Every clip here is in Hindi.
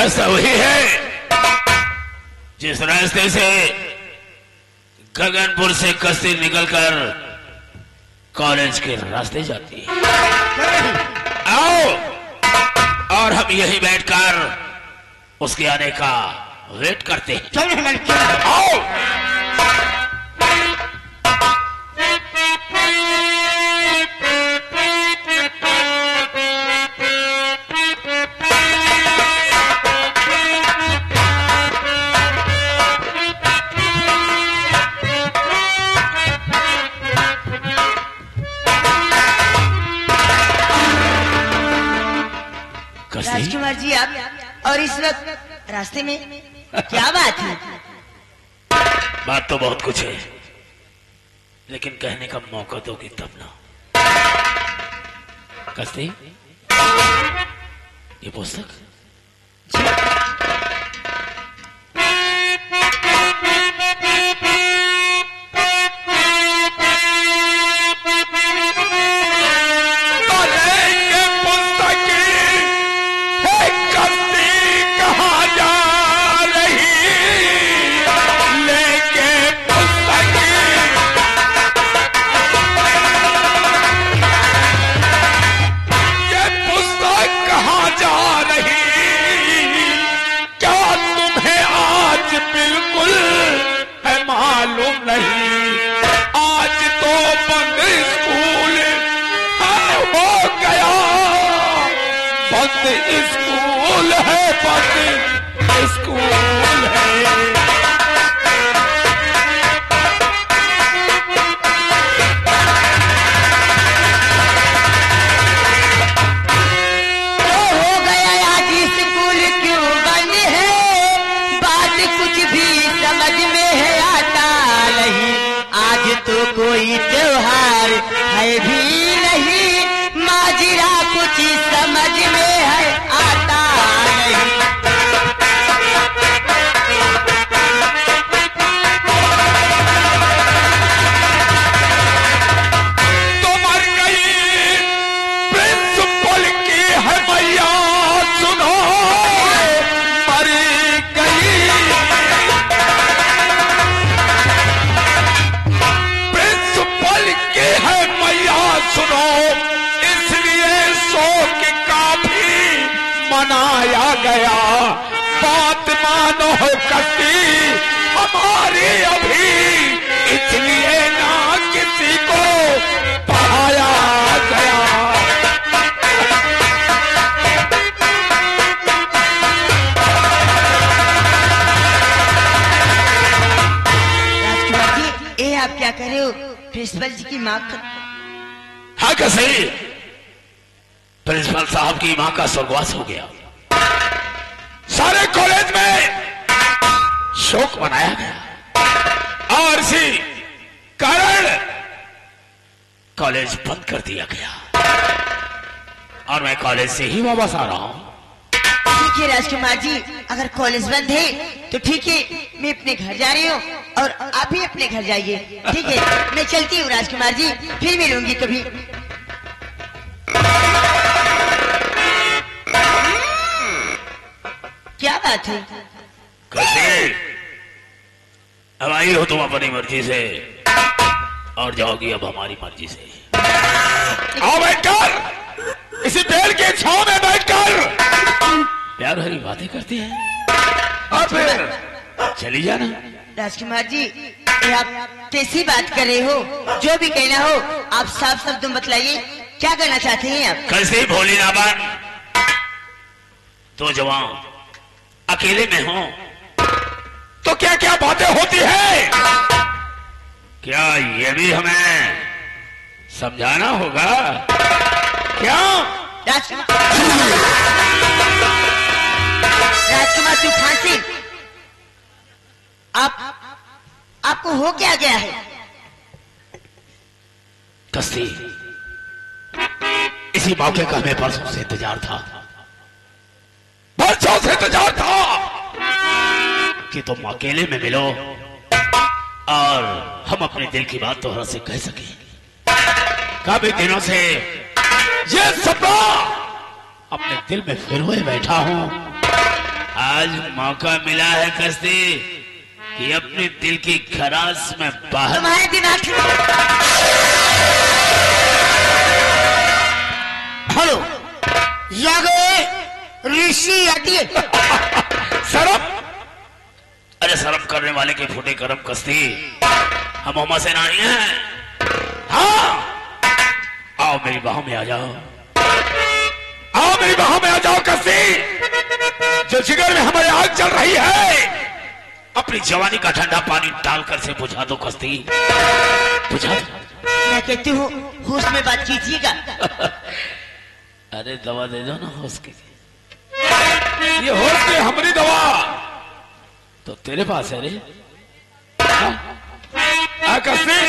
रास्ता वही है जिस रास्ते से गगनपुर से कश्ती निकलकर कॉलेज के रास्ते जाती है। आओ और हम यहीं बैठकर उसके आने का वेट करते हैं। आओ। राजकुमार जी आप और इस वक्त रास्ते में क्या बात है? बात तो बहुत कुछ है लेकिन कहने का मौका दोगी तब ना। कश्ती ये पुस्तक स्कूल है, स्कूल है। तो हो गया आज स्कूल क्यों बंद है? बात कुछ भी समझ में है आता नहीं। आज तो कोई त्योहार है भी नहीं, माजरा कुछ समझ में है आता नहीं। तो मर गई प्रिंसिपल की है मैया, सुनो मर गई प्रिंसिपल की है मैया, सुनो मनाया गया। बात मानो कश्ती हमारी अभी, इसलिए ना किसी को पढ़ाया गया। राजकुमार जी ये आप क्या कर रहे हो? प्रिंसिपल जी की माँ का हाँ कैसे प्रिंसिपल साहब की मां का स्वर्गवास हो गया। सारे कॉलेज में शोक मनाया गया और इसी कारण कॉलेज बंद कर दिया गया और मैं कॉलेज से ही वापस आ रहा हूं। ठीक है राजकुमार जी, अगर कॉलेज बंद है तो ठीक है, मैं अपने घर जा रही हूँ और आप भी अपने घर जाइए। ठीक है, मैं चलती हूँ राजकुमार जी, फिर मिलूंगी कभी। क्या बात है? कैसे अब आई हो तुम अपनी मर्जी से और जाओगी अब हमारी मर्जी से। आओ बैठकर इसी पेड़ के छांव में बैठकर प्यार भरी बातें करते हैं और फिर चली जाना। राजकुमार जी ये आप कैसी बात कर रहे हो? जो भी कहना हो आप साफ शब्द में बतलाइए, क्या करना चाहते हैं आप? कैसे भोली ना बात, तो जवान अकेले में हो तो क्या क्या बातें होती है, क्या ये भी हमें समझाना होगा क्या? राजकुमार तूफान सिंह, आपको हो क्या गया है? कश्ती इसी मौके का हमें बरसों से इंतजार था, बरसों से इंतजार था कि तुम अकेले में मिलो और हम अपने दिल की बात तोहरा से कह सके। काफी दिनों से ये सपना अपने दिल में फिर हुए बैठा हूं आज मौका मिला है कस्ती कि अपने दिल की खराश में बाहर। तुम्हारे दिन हेलो ऋषि हटिए। शर्म, अरे शर्म करने वाले के फूटे करम कस्ती। हम मोहम्मद से नहीं हैं। हाँ, आओ मेरी बाहों में आ जाओ, आओ मेरी बाहों में आ जाओ कस्ती। जो जिगर में हमारी आग चल रही है, अपनी जवानी का ठंडा पानी डालकर से बुझा दो कस्ती, बुझा दो। मैं कहती हूँ होश में बात कीजिएगा। अरे दवा दे दो ना होश की। ये होश की हमारी दवा तो तेरे पास है रे। कस्ती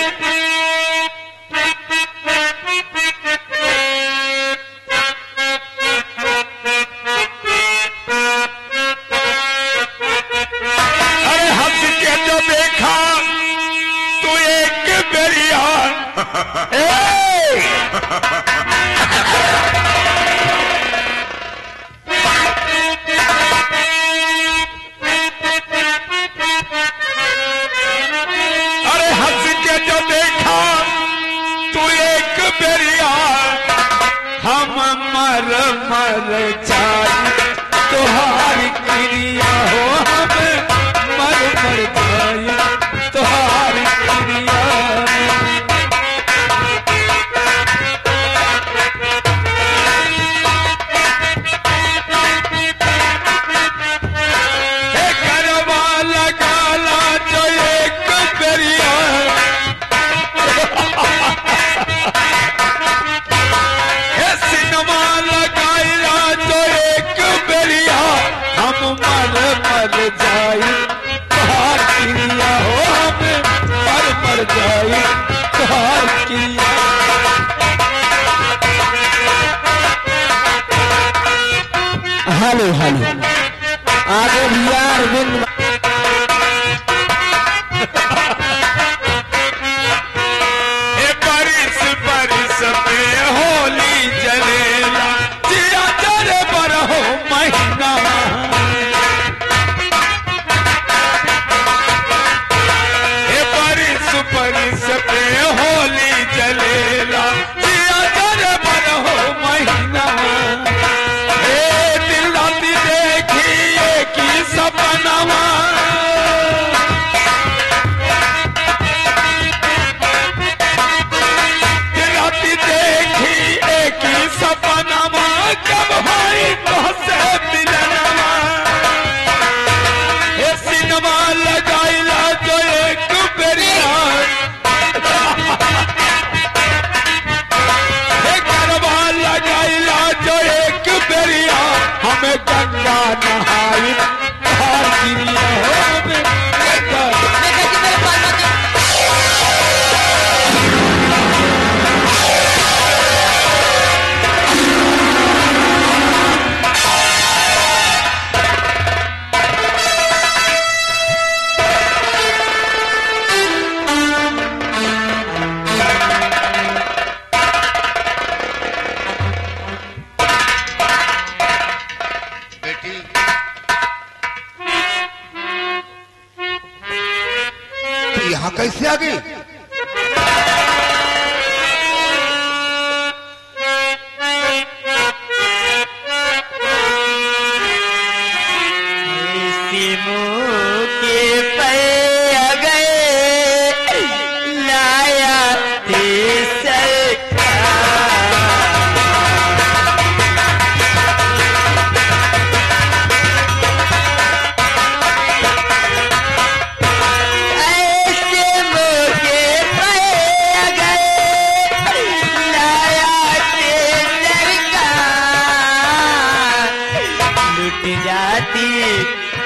हेलो हेलो आगे भैया अरविंद। बारिश बारिश में होली जलेला, जिया जरे बरहो महीना। बारिश बारिश में होली जलेला, जिया जरे बरहो महीना। सपनावा राती देखी एक ही सपनावा, कब भाई तो से मिलनवा। ये सिनेमा लगाइला जो एक बेरिया, ये गरबा लगाइला जो एक बेरिया। हमें गंगा नहाई यहाँ कैसे आ गई?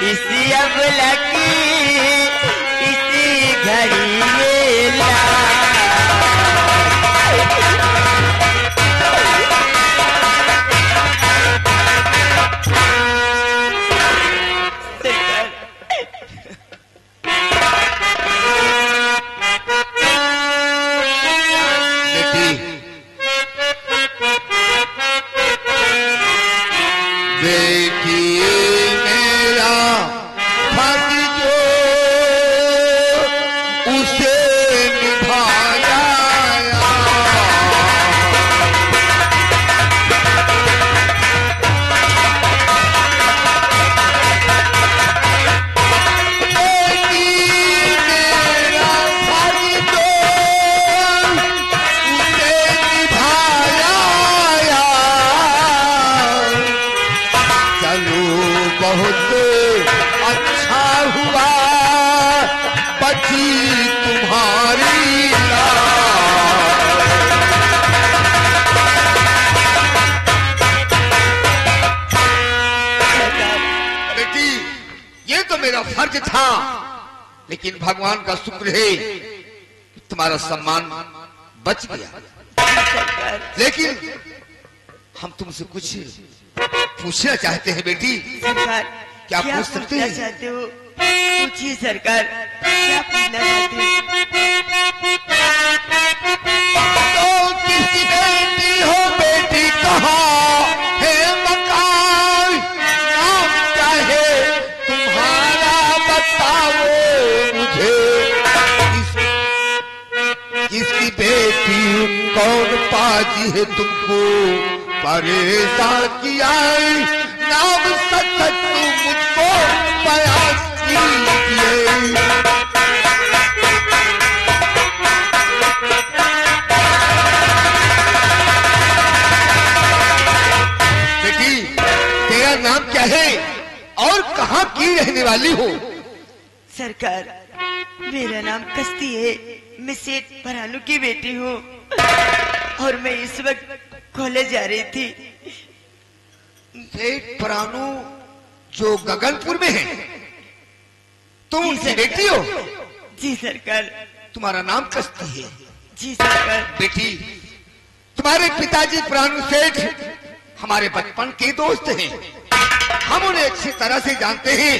इसी अबला की इसी घड़ी ये ला। देखिए मेरा सत्य था, लेकिन भगवान का शुक्र है कि तुम्हारा सम्मान बच गया। लेकिन हम तुमसे कुछ पूछना चाहते हैं बेटी। सरकार क्या पूछ सकते हैं? चाहते हो? पूछिए सरकार, क्या पूछना चाहते हो? तो किसकी बेटी हो बेटी, कहाँ है मकान, नाम क्या है तुम्हारा बताओ मुझे। किसकी बेटी, कौन पाजी है तुमको परेशान किया, नाम सच तुम मुझको बयान कीजिए। बेटी तेरा नाम क्या है और कहाँ की रहने वाली हो? सरकार मेरा नाम कस्ती है, मैं सेठ परानू की बेटी हूँ और मैं इस वक्त कॉलेज जा रही थी। सेठ परानू जो गगनपुर में है, तुम जी उनकी सरकार। बेटी हो? जी सरकार। तुम्हारा नाम कस्ती है? जी सरकार। बेटी तुम्हारे पिताजी परानू सेठ हमारे बचपन के दोस्त हैं, हम उन्हें अच्छी तरह से जानते हैं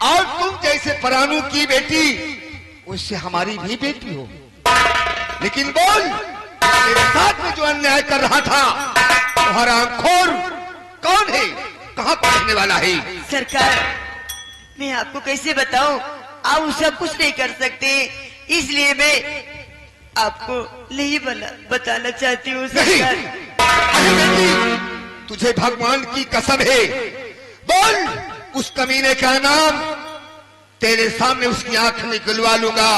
और तुम जैसे परानू की बेटी उससे हमारी भी बेटी हो। लेकिन बोल, तेरे साथ में जो अन्याय कर रहा था वो हरामखोर कौन है, कहाँ का रहने वाला है? सरकार मैं आपको कैसे बताऊं, आप उसे कुछ नहीं कर सकते, इसलिए मैं आपको नहीं बताना चाहती हूँ नहीं, सरकार। अरे बेटी तुझे भगवान की कसम है, बोल उस कमीने का नाम, तेरे सामने उसकी आंख निकलवा लूंगा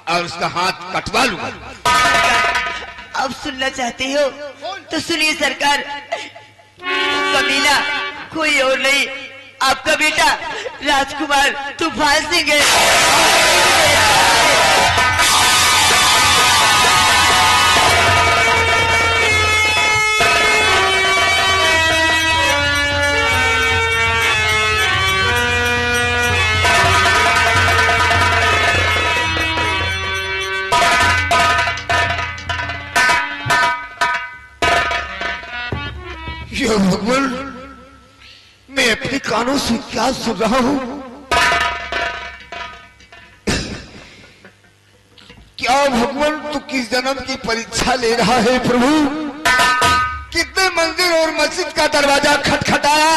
और उसका हाथ कटवा लूंगा। अब सुनना चाहते हो तो सुनिए सरकार, कमीना कोई और नहीं, आपका बेटा राजकुमार तूफान सिंह है। भगवान मैं अपने कानों से क्या सुन रहा हूं? क्या भगवान तू किस जन्म की परीक्षा ले रहा है प्रभु? कितने मंदिर और मस्जिद का दरवाजा खटखटाया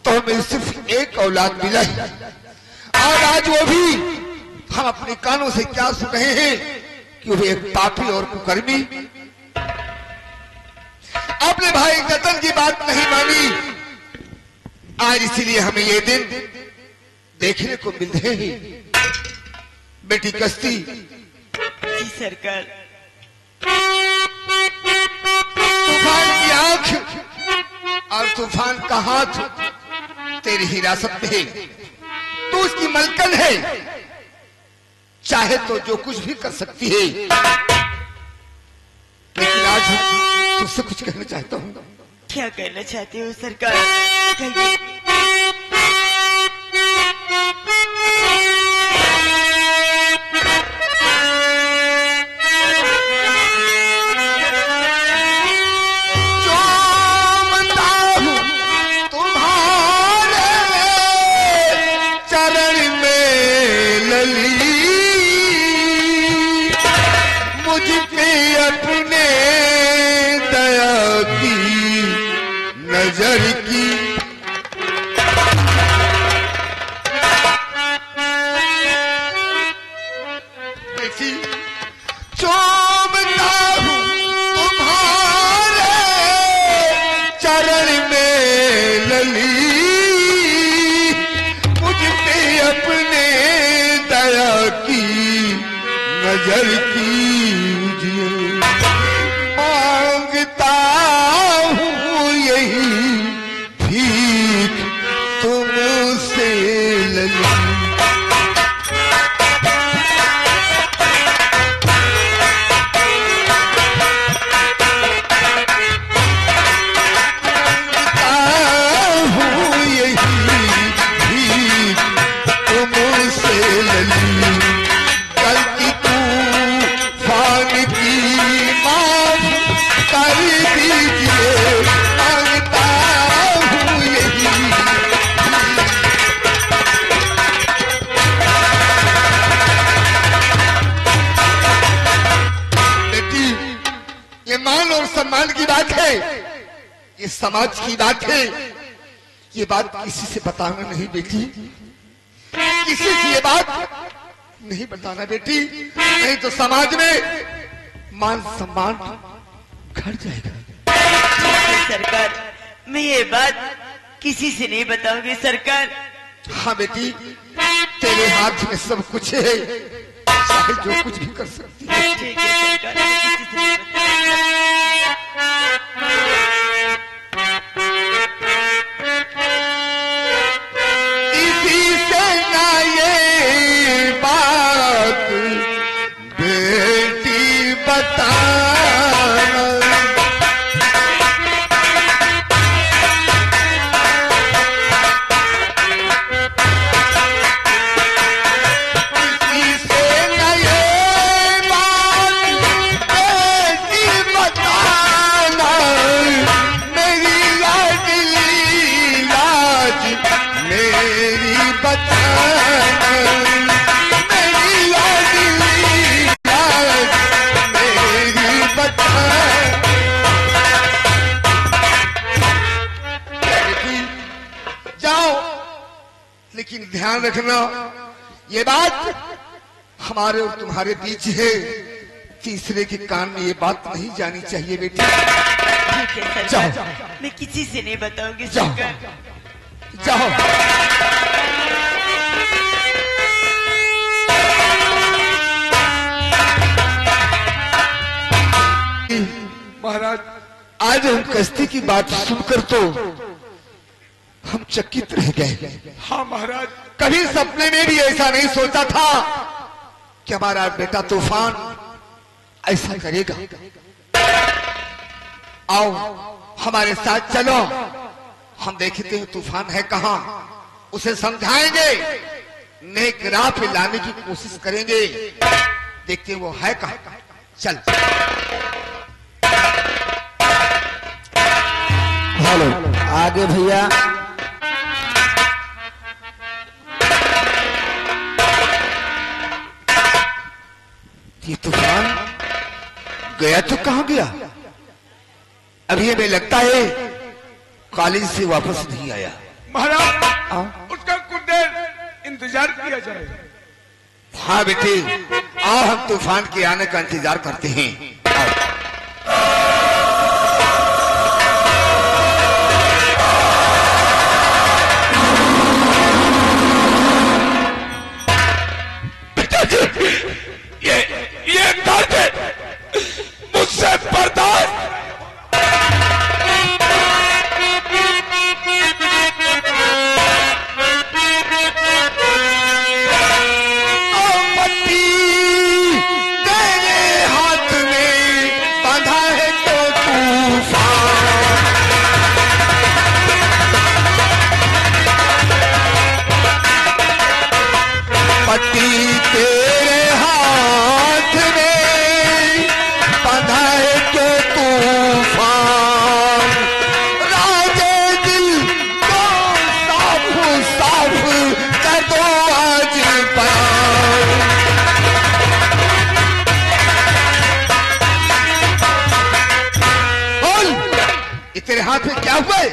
तो हमें सिर्फ एक औलाद मिला है, और आज वो भी हम अपने कानों से क्या सुन रहे हैं कि वो एक पापी और कुकर्मी अपने भाई रतन की बात नहीं मानी। आज इसीलिए हमें ये दिन देखने को मिल रहे हैं। बेटी कस्ती, जी सरकार। तूफान की आंख और तूफान का हाथ तेरी हिरासत में है, तू उसकी मलकन है, चाहे तो जो कुछ भी कर सकती है। लेकिन आज तुझसे कुछ कहना चाहता हूँ। क्या कहना चाहते हो सरकार? कहिए। नजर की बेटी चूमता हूँ तुम्हारे चरण में लली, मुझ पे अपने दया की नजर कीजिए। मान और सम्मान की बात है, ये समाज की बात है। ये बात किसी से बताना नहीं बेटी, किसी से ये बात नहीं बताना बेटी, नहीं तो समाज में मान सम्मान घट जाएगा। सरकार, मैं ये बात किसी से नहीं बताऊंगी सरकार। हाँ बेटी, तेरे हाथ में सब कुछ है, चाहे जो कुछ भी कर सकती है। ठीक है सरकार, मैं किसी से नहीं इसी से ना ये बात बेटी बताना, इसी से ना ये बात बेटी बताना, मेरी लाडली लाज मेरी बताना, मेरी लाडली लाज मेरी बताना। बेटी जाओ, लेकिन ध्यान रखना ये बात हमारे और तुम्हारे बीच है, तीसरे के कान में ये बात नहीं जानी चाहिए बेटी। ठीक है सरकार, जाओ। मैं किसी से नहीं बताऊंगी जाओ सरकार। जाओ। महाराज, आज हम कश्ती की बात सुनकर तो हम चकित रह गए। हाँ महाराज, कभी सपने में भी ऐसा नहीं सोचा था कि हमारा बेटा तूफान ऐसा करेगा। आओ हमारे साथ चलो, हम देखते हैं तूफान है कहाँ, उसे समझाएंगे, नेक राह पे लाने की कोशिश करेंगे, देखते हैं वो है कहाँ। चल। हेलो, आगे भैया। ये तूफान गया तो कहाँ गया? अभी हमें लगता है कॉलेज से वापस नहीं आया। महाराज उसका कुछ देर इंतजार किया जाए। हाँ बेटे, आओ हम तूफान के आने का इंतजार करते हैं। ये दर्द मुझसे बर्दाश्त पट्टी तेरे हाथ में बांधा है तो तूफान, पट्टी तेरे हाथ में बांधा है तो तूफान, राजे दिल को साफ साफ कर दो आज बयान। बोल, ये तेरे हाथ में क्या हुआ है?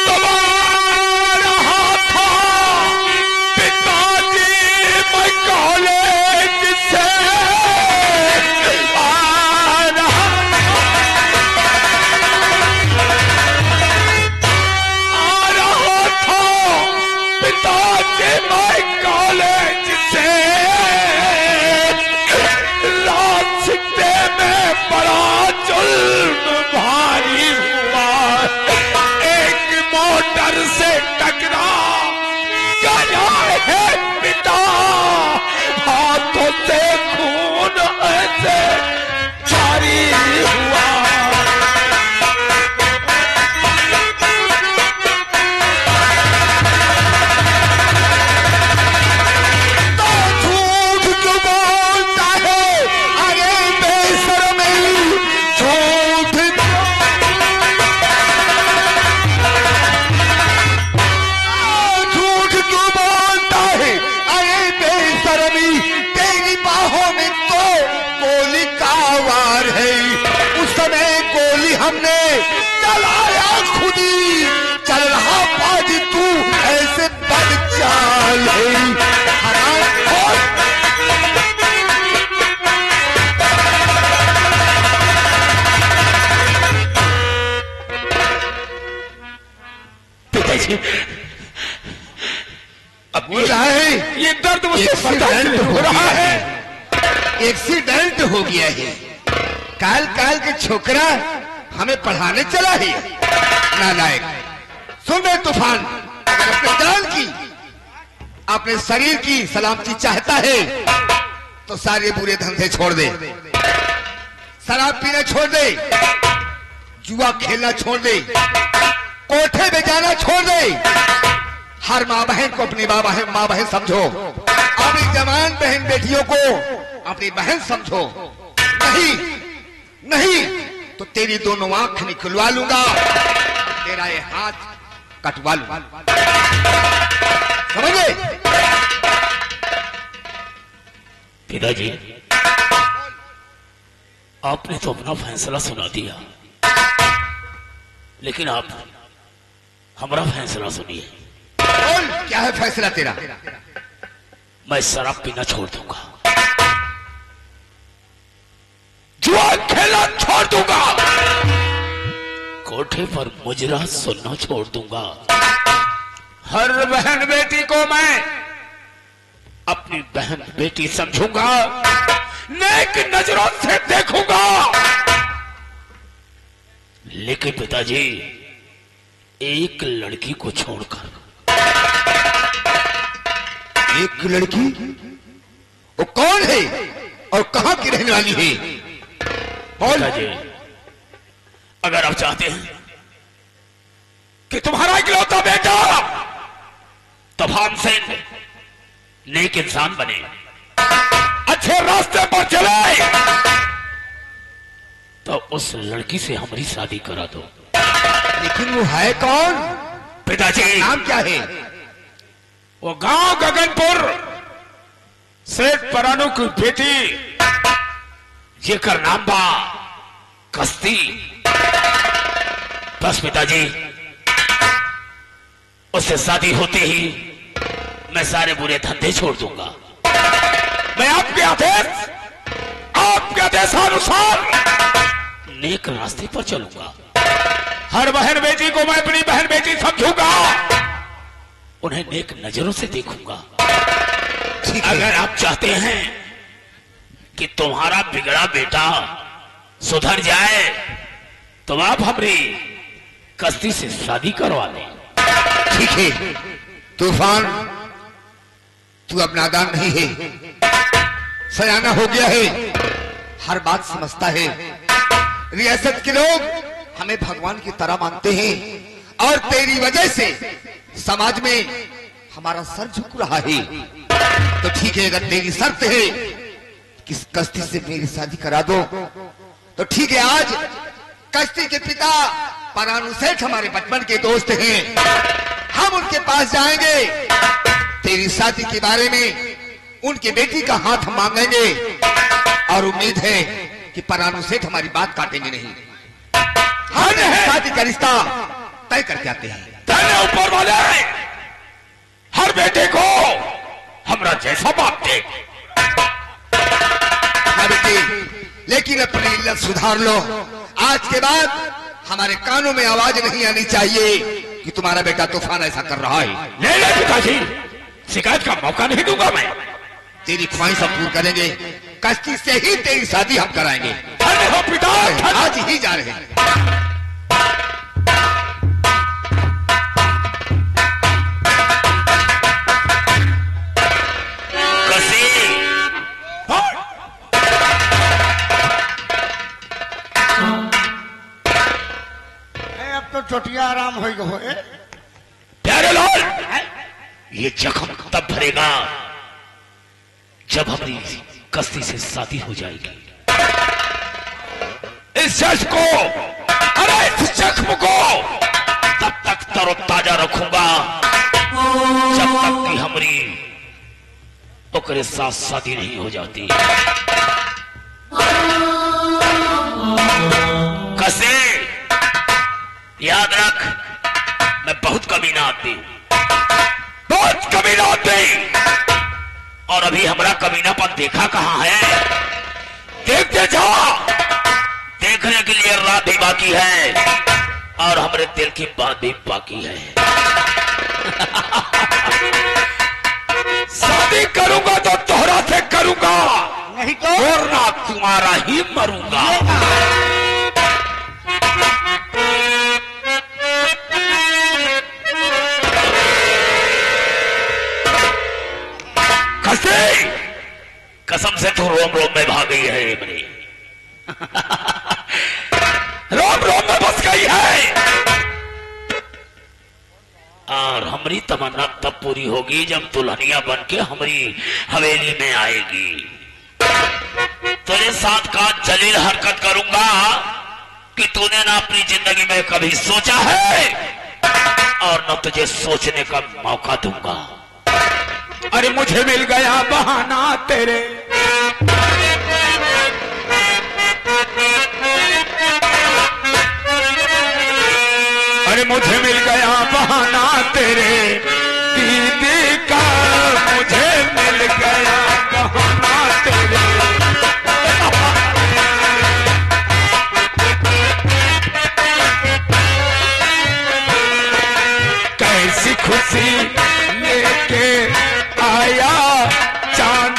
तुम्हारा हाथ था पिताजी, मैं कॉलेज से आ रहा था, पिताजी मैं कॉलेज से रास्ते में बड़ा जुल्म भारी हुआ, एक मोटर से टकरा गया है पिता, हाथों से खून ऐसे जारी हुआ। तो झूठ क्यों बोलता है? अरे बेशर्मी, झूठ सामने चल आया खुदी, चल रहा बाजी तू ऐसे बद चाल पिताजी अब बोल रहा है ये दर्द मुझसे एक्सीडेंट हो रहा गया है। है, एक्सीडेंट हो गया है। काल काल के छोकरा हमें पढ़ाने चला है नालायक। सुन बे तूफान, अगर अपने जान की अपने शरीर की सलामती चाहता है तो सारे बुरे धंधे छोड़ दे, शराब पीना छोड़ दे, जुआ खेलना छोड़ दे, कोठे में जाना छोड़ दे। हर माँ बहन को अपनी माँ बहन समझो, अपनी जवान बहन बेटियों को अपनी बहन समझो। नहीं नहीं तो तेरी दोनों आंख निकलवा लूंगा, तेरा ये हाथ कटवा लूंगा, समझे? पिताजी आपने तो अपना फैसला सुना दिया, लेकिन आप हमारा फैसला सुनिए। बोल, क्या है फैसला तेरा? मैं शराब पीना छोड़ दूंगा, जुआ खेलना छोड़ दूंगा, कोठे पर मुजरा सुनना छोड़ दूंगा। हर बहन बेटी को मैं अपनी बहन बेटी समझूंगा, नेक नजरों से देखूंगा। लेकिन पिताजी एक लड़की को छोड़कर। एक लड़की? वो कौन है और कहां की रहने वाली है? बोल। पिताजी अगर आप चाहते हैं कि तुम्हारा इकलौता बेटा तूफान से नेक इंसान बने, अच्छे रास्ते पर चले, तो उस लड़की से हमारी शादी करा दो। लेकिन वो है कौन? पिताजी नाम क्या है? वो गांव गगनपुर सेठ परानू की बेटी, जेकर नाम बा कस्ती। बस पिताजी उससे शादी होते ही मैं सारे बुरे धंधे छोड़ दूंगा। मैं आपके आदेशानुसार नेक रास्ते पर चलूंगा। हर बहन बेटी को मैं अपनी बहन बेटी समझूंगा, उन्हें नेक नजरों से देखूंगा। अगर आप चाहते हैं कि तुम्हारा बिगड़ा बेटा सुधर जाए तो आप हमारी कस्ती से शादी करवा लें। ठीक है तूफान, तू अब नादान नहीं है, सयाना हो गया है, हर बात समझता है। रियासत के लोग हमें भगवान की तरह मानते हैं और तेरी वजह से समाज में हमारा सर झुक रहा है। तो ठीक है, अगर तेरी शर्त है कि कस्ती से मेरी शादी करा दो तो ठीक है। आज कस्ती के पिता परानू सेठ हमारे बचपन के दोस्त हैं, हम उनके पास जाएंगे, तेरी शादी के बारे में उनकी बेटी का हाथ मांगेंगे और उम्मीद है कि परानू सेठ हमारी बात काटेंगे नहीं। हम शादी का रिश्ता तय करके आते हैं। धन्य ऊपर वाले, हर बेटे को हमरा जैसा बाप दे। लेकिन अपनी इल्लत सुधार लो। आज के बाद हमारे कानों में आवाज नहीं आनी चाहिए कि तुम्हारा बेटा तूफान ऐसा कर रहा है। नहीं पिताजी, शिकायत का मौका नहीं दूंगा मैं। तेरी ख्वाहिश हम पूरी करेंगे, कस्ती से ही तेरी शादी हम कराएंगे। धन्य हो पिता, आज ही जा रहे हैं। चोटिया आराम हो गए। प्यारे लाल, ये जख्म तब भरेगा जब हमारी कस्ती से शादी हो जाएगी। इस जख्म को तब तक तरोताजा रखूंगा जब तक कि हमारी ओकरे साथ शादी नहीं हो जाती। कसे तक देखा कहाँ है? देखते जाओ, देखने के लिए रात भी बाकी है और हमारे दिल की बात भी बाकी है। शादी करूंगा तो तोहरा से करूंगा, नहीं तो और ना तुम्हारा ही मरूंगा। कसम से तो रोम रोम में भाग गई है मेरी। रोम रोम में बस गई है। और हमारी तमन्ना तब पूरी होगी जब दुल्हनिया बन के हमारी हवेली में आएगी। तेरे साथ का जलील हरकत करूंगा कि तूने ना अपनी जिंदगी में कभी सोचा है और न तुझे सोचने का मौका दूंगा। अरे मुझे मिल गया बहाना तेरे, अरे मुझे मिल गया बहाना तेरे दीदी का, मुझे मिल गया बहाना तेरे। कैसी खुशी लेके आया चांद